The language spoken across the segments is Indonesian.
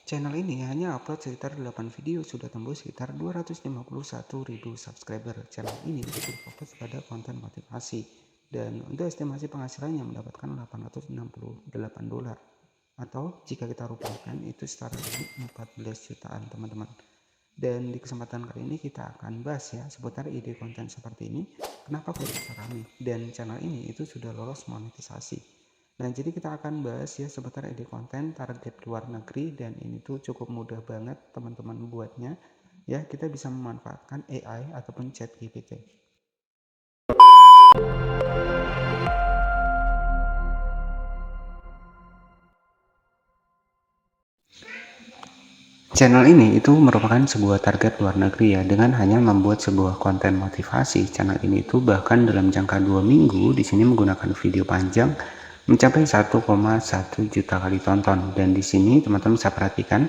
Channel ini hanya upload sekitar 8 video, sudah tembus sekitar 251.000 subscriber. Channel ini lebih fokus pada konten motivasi dan untuk estimasi penghasilannya mendapatkan $868, atau jika kita rupiahkan itu setara dengan 14 jutaan teman-teman. Dan di kesempatan kali ini kita akan bahas ya seputar ide konten seperti ini, kenapa kok bisa rame, dan channel ini itu sudah lolos monetisasi. Nah, jadi kita akan bahas ya seputar ide konten target luar negeri, dan ini tuh cukup mudah banget teman-teman buatnya. Ya, kita bisa memanfaatkan AI ataupun ChatGPT. Channel ini itu merupakan sebuah target luar negeri ya, dengan hanya membuat sebuah konten motivasi. Channel ini itu bahkan dalam jangka 2 minggu di sini menggunakan video panjang mencapai 1,1 juta kali tonton. Dan di sini teman-teman bisa perhatikan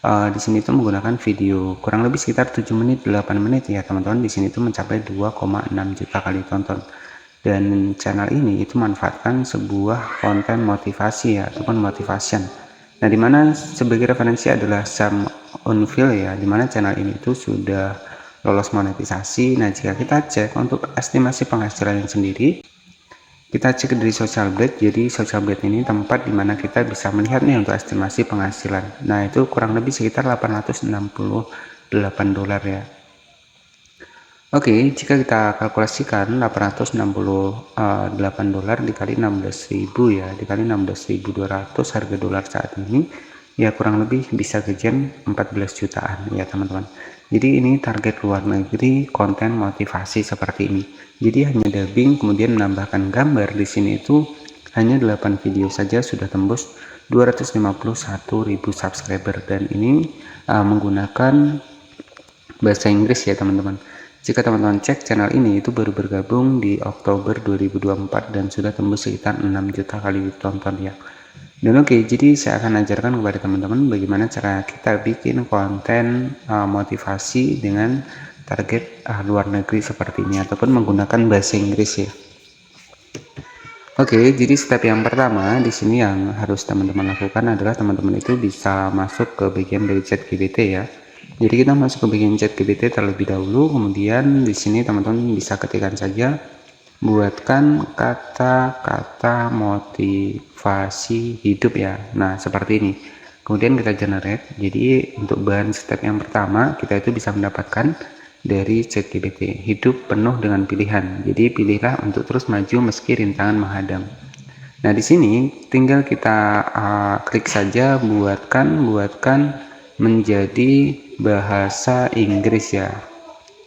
di sini itu menggunakan video kurang lebih sekitar 7 menit 8 menit ya teman-teman. Di sini itu mencapai 2,6 juta kali tonton. Dan channel ini itu manfaatkan sebuah konten motivasi ya, ataupun motivation. Nah, dimana sebagai referensi adalah Sam Unfil ya, dimana channel ini itu sudah lolos monetisasi. Nah, jika kita cek untuk estimasi penghasilan yang sendiri, kita cek dari Social Blade. Jadi Social Blade ini tempat dimana kita bisa melihat nih untuk estimasi penghasilan. Nah, itu kurang lebih sekitar $868 ya. Oke, jika kita kalkulasikan $868 dikali 16.000 ya, dikali 16.200 harga dolar saat ini, ya kurang lebih bisa ke jam 14 jutaan ya teman-teman. Jadi ini target luar negeri konten motivasi seperti ini. Jadi hanya dubbing kemudian menambahkan gambar di sini itu hanya 8 video saja sudah tembus 251.000 subscriber, dan ini menggunakan bahasa Inggris ya teman-teman. Jika teman-teman cek channel ini itu baru bergabung di Oktober 2024 dan sudah tembus sekitar 6 juta kali tonton ya. Dan oke, jadi saya akan ajarkan kepada teman-teman bagaimana cara kita bikin konten motivasi dengan target luar negeri seperti ini, ataupun menggunakan bahasa Inggris ya. Oke, jadi step yang pertama di sini yang harus teman-teman lakukan adalah teman-teman itu bisa masuk ke bagian dari ChatGPT ya. Jadi kita masuk ke bagian ChatGPT terlebih dahulu, kemudian di sini teman-teman bisa ketikkan saja buatkan kata-kata motivasi hidup ya. Nah, seperti ini. Kemudian kita generate. Jadi untuk bahan step yang pertama kita itu bisa mendapatkan dari ChatGPT, hidup penuh dengan pilihan. Jadi pilihlah untuk terus maju meski rintangan menghadang. Nah, di sini tinggal kita klik saja buatkan menjadi bahasa Inggris ya.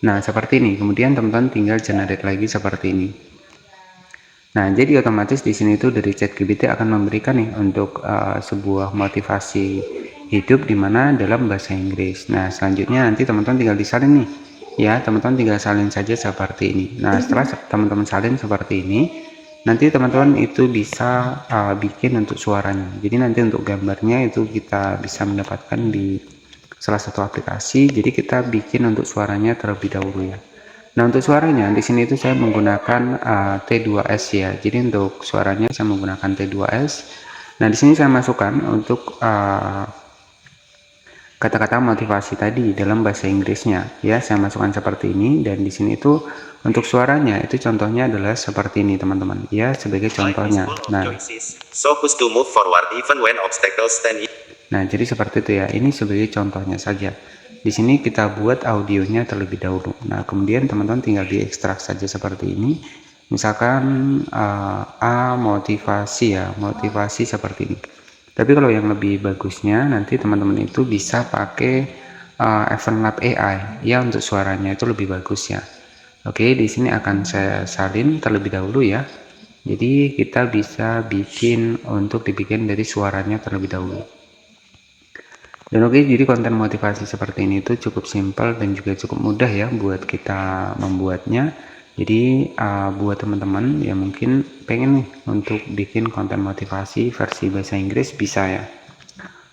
Nah, seperti ini. Kemudian teman-teman tinggal generate lagi seperti ini. Nah, jadi otomatis di sini tuh dari ChatGPT akan memberikan nih untuk sebuah motivasi hidup dimana dalam bahasa Inggris. Nah, selanjutnya nanti teman-teman tinggal disalin nih. Ya, teman-teman tinggal salin saja seperti ini. Nah, setelah teman-teman salin seperti ini, nanti teman-teman itu bisa bikin untuk suaranya. Jadi nanti untuk gambarnya itu kita bisa mendapatkan di salah satu aplikasi. Jadi kita bikin untuk suaranya terlebih dahulu ya. Nah, untuk suaranya di sini itu saya menggunakan T2S ya. Jadi untuk suaranya saya menggunakan T2S. Nah, di sini saya masukkan untuk kata-kata motivasi tadi dalam bahasa Inggrisnya ya. Saya masukkan seperti ini, dan di sini itu untuk suaranya itu contohnya adalah seperti ini teman-teman ya, sebagai contohnya. Nah, jadi seperti itu ya. Ini sebagai contohnya saja. Di sini kita buat audionya terlebih dahulu. Nah, kemudian teman-teman tinggal diekstrak saja seperti ini. Misalkan motivasi ya, motivasi seperti ini. Tapi kalau yang lebih bagusnya nanti teman-teman itu bisa pakai EventLab AI ya, untuk suaranya itu lebih bagus ya. Oke, di sini akan saya salin terlebih dahulu ya. Jadi kita bisa bikin untuk dibikin dari suaranya terlebih dahulu. Dan oke, jadi konten motivasi seperti ini tuh cukup simpel dan juga cukup mudah ya buat kita membuatnya. Jadi buat teman-teman yang mungkin pengen nih untuk bikin konten motivasi versi bahasa Inggris, bisa ya.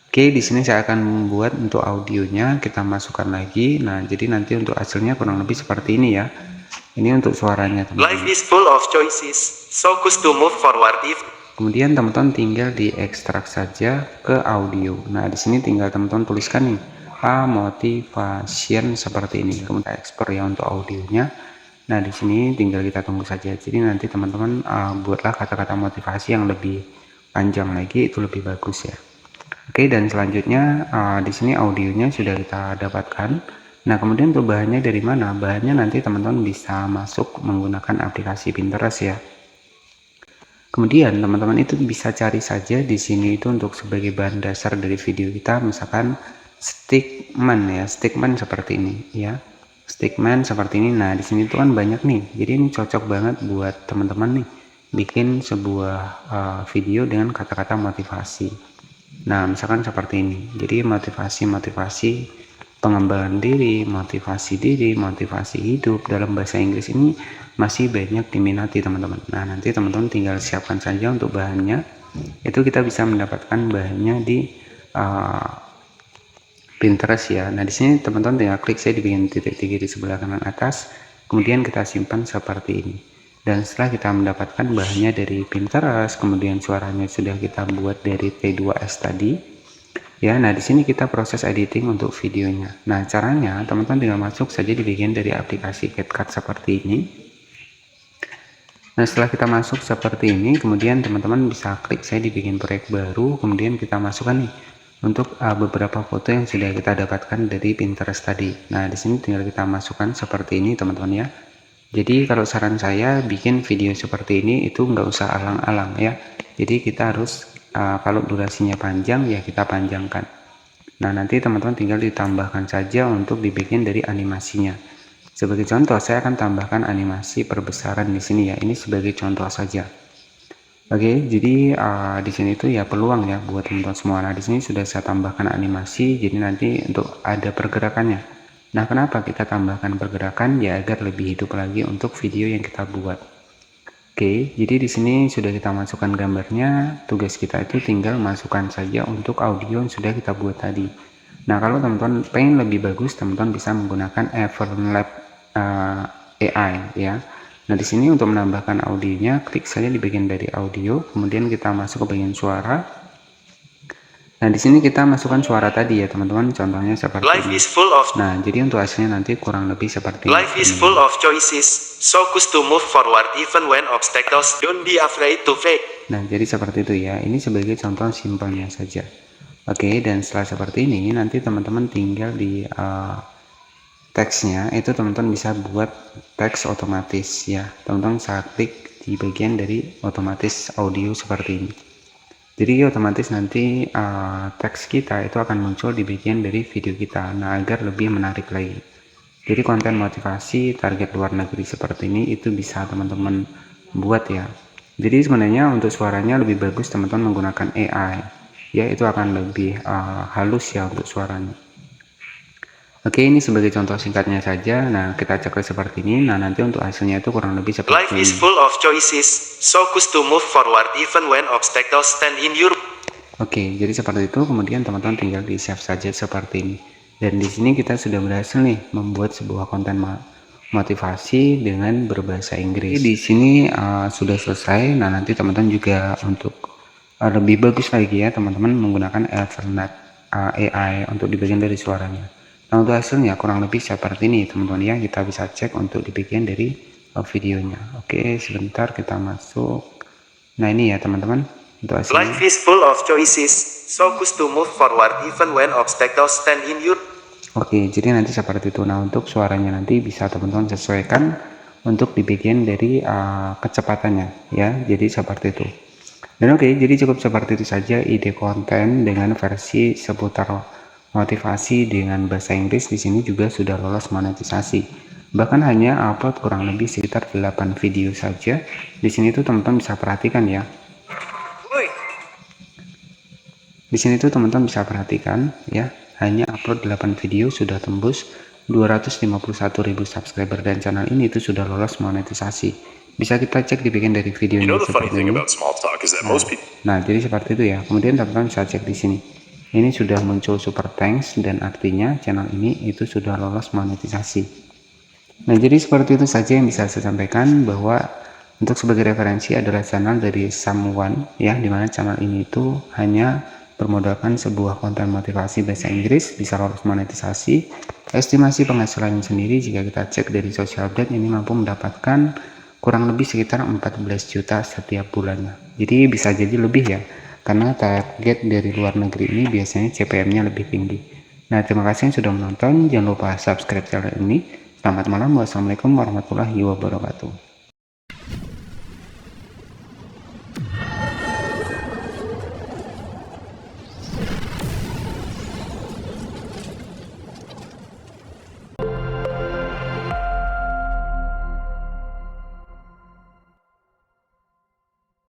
Oke, di sini saya akan membuat untuk audionya, kita masukkan lagi. Nah, jadi nanti untuk hasilnya kurang lebih seperti ini ya. Ini untuk suaranya teman-teman. Life is full of choices, so choose to move forward if Kemudian teman-teman tinggal diekstrak saja ke audio. Nah, di sini tinggal teman-teman tuliskan nih, motivation seperti ini. Kemudian ekspor ya untuk audionya. Nah, di sini tinggal kita tunggu saja. Jadi nanti teman-teman buatlah kata-kata motivasi yang lebih panjang lagi, itu lebih bagus ya. Oke, dan selanjutnya di sini audionya sudah kita dapatkan. Nah, kemudian untuk bahannya dari mana? Bahannya nanti teman-teman bisa masuk menggunakan aplikasi Pinterest ya. Kemudian teman-teman itu bisa cari saja di sini itu untuk sebagai bahan dasar dari video kita, misalkan stickman ya, stickman seperti ini ya, stickman seperti ini. Nah, di sini tuh kan banyak nih, jadi ini cocok banget buat teman-teman nih bikin sebuah video dengan kata-kata motivasi. Nah, misalkan seperti ini, jadi motivasi pengembangan diri, motivasi hidup dalam bahasa Inggris ini masih banyak diminati teman-teman. Nah, nanti teman-teman tinggal siapkan saja untuk bahannya. Itu kita bisa mendapatkan bahannya di Pinterest ya. Nah, di sini teman-teman tinggal klik saya di bagian titik 3 di sebelah kanan atas, kemudian kita simpan seperti ini. Dan setelah kita mendapatkan bahannya dari Pinterest, kemudian suaranya sudah kita buat dari T2S tadi. Ya, nah di sini kita proses editing untuk videonya. Nah, caranya teman-teman tinggal masuk saja di bagian dari aplikasi CapCut seperti ini. Nah, setelah kita masuk seperti ini, kemudian teman-teman bisa klik saya di bagian proyek baru, kemudian kita masukkan nih untuk beberapa foto yang sudah kita dapatkan dari Pinterest tadi. Nah, di sini tinggal kita masukkan seperti ini teman-teman ya. Jadi kalau saran saya bikin video seperti ini itu nggak usah alang-alang ya. Jadi kita harus kalau durasinya panjang ya kita panjangkan. Nah, nanti teman-teman tinggal ditambahkan saja untuk dibikin dari animasinya. Sebagai contoh saya akan tambahkan animasi perbesaran di sini ya. Ini sebagai contoh saja. Oke, jadi di sini itu ya peluang ya buat teman-teman semua. Nah, di sini sudah saya tambahkan animasi, jadi nanti untuk ada pergerakannya. Nah, kenapa kita tambahkan pergerakan? Ya agar lebih hidup lagi untuk video yang kita buat. Oke, jadi di sini sudah kita masukkan gambarnya. Tugas kita itu tinggal masukkan saja untuk audio yang sudah kita buat tadi. Nah, kalau teman-teman pengen lebih bagus, teman-teman bisa menggunakan Everlab AI ya. Nah, di sini untuk menambahkan audionya, klik saja di bagian dari audio, kemudian kita masuk ke bagian suara. Nah, di sini kita masukkan suara tadi ya, teman-teman. Contohnya seperti ini. Nah, jadi untuk hasilnya nanti kurang lebih seperti ini. Life is full of choices, so choose to move forward even when obstacles. Don't be afraid to fail. Nah, jadi seperti itu ya. Ini sebagai contoh simpelnya saja. Oke, dan setelah seperti ini, nanti teman-teman tinggal di teksnya itu teman-teman bisa buat teks otomatis ya. Teman-teman bisa klik di bagian dari otomatis audio seperti ini. Jadi otomatis nanti teks kita itu akan muncul di bagian dari video kita. Nah, agar lebih menarik lagi. Jadi konten motivasi target luar negeri seperti ini itu bisa teman-teman buat ya. Jadi sebenarnya untuk suaranya lebih bagus teman-teman menggunakan AI. Ya, itu akan lebih halus ya untuk suaranya. Oke, ini sebagai contoh singkatnya saja. Nah, kita cek seperti ini. Nah, nanti untuk hasilnya itu kurang lebih seperti Life is full of choices, so choose to move forward even when obstacles stand in your. Oke, jadi seperti itu. Kemudian teman-teman tinggal di save saja seperti ini. Dan di sini kita sudah berhasil nih membuat sebuah konten motivasi dengan berbahasa Inggris. Di sini sudah selesai. Nah, nanti teman-teman juga untuk lebih bagus lagi ya, teman-teman menggunakan Everlab AI untuk di bagian dari suaranya. Nah, untuk hasilnya kurang lebih seperti ini teman-teman ya. Kita bisa cek untuk di bagian dari videonya. Oke, sebentar kita masuk. Nah, ini ya teman-teman untuk hasilnya. Life is full of choices, so choose to move forward even when obstacles stand in your. Oke, jadi nanti seperti itu. Nah, untuk suaranya nanti bisa teman-teman sesuaikan untuk di bagian dari kecepatannya ya. Jadi seperti itu. Dan oke, jadi cukup seperti itu saja ide konten dengan versi seputar motivasi dengan bahasa Inggris. Di sini juga sudah lolos monetisasi. Bahkan hanya upload kurang lebih sekitar 8 video saja. Di sini tuh teman-teman bisa perhatikan ya. Di sini tuh teman-teman bisa perhatikan ya, hanya upload 8 video sudah tembus 251.000 subscriber dan channel ini itu sudah lolos monetisasi. Bisa kita cek di bagian dari videonya seperti ini. Nah, jadi seperti itu ya. Kemudian teman-teman bisa cek di sini. Ini sudah muncul super thanks dan artinya channel ini itu sudah lolos monetisasi. Nah, jadi seperti itu saja yang bisa saya sampaikan, bahwa Untuk sebagai referensi adalah channel dari Someone ya, dimana channel ini itu hanya bermodalkan sebuah konten motivasi bahasa Inggris, bisa lolos monetisasi. Estimasi penghasilan sendiri jika kita cek dari social update ini mampu mendapatkan kurang lebih sekitar 14 juta setiap bulannya. Jadi bisa jadi lebih ya, karena target dari luar negeri ini biasanya CPM-nya lebih tinggi. Nah, terima kasih yang sudah menonton. Jangan lupa subscribe channel ini. Selamat malam. Wassalamualaikum warahmatullahi wabarakatuh.